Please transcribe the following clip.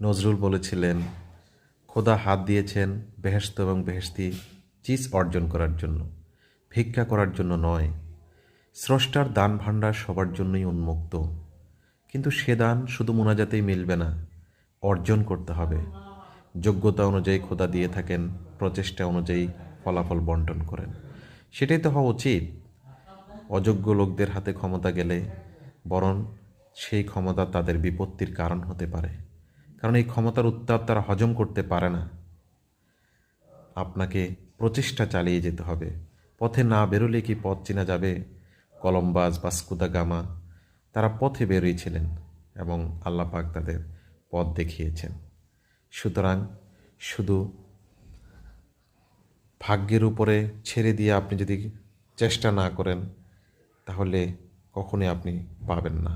নজরুল বলেছিলেন, খোদা হাত দিয়েছেন বেহেশত এবং বেহেশতি চিজ অর্জন করার জন্য, ভিক্ষা করার জন্য নয়। স্রষ্টার দান ভাণ্ডার সবার জন্যই উন্মুক্ত, কিন্তু সে দান শুধু মোনাজাতেই মিলবে না, অর্জন করতে হবে। যোগ্যতা অনুযায়ী খোদা দিয়ে থাকেন, প্রচেষ্টা অনুযায়ী ফলাফল বন্টন করেন। সেটাই তো হওয়া উচিত। অযোগ্য লোকদের হাতে ক্ষমতা গেলে বরং সেই ক্ষমতা তাদের বিপত্তির কারণ হতে পারে, কারণ এই ক্ষমতার উত্তাপ তারা হজম করতে পারে না। আপনাকে প্রচেষ্টা চালিয়ে যেতে হবে। পথে না বেরোলে কি পথ চেনা যাবে? কলম্বাস, ভাস্কো দা গামা তারা পথে বেরিয়েছিলেন এবং আল্লাহ পাক তাদের পথ দেখিয়েছেন। সুতরাং শুধু ভাগ্যের উপরে ছেড়ে দিয়ে আপনি যদি চেষ্টা না করেন, তাহলে কখনোই আপনি পাবেন না।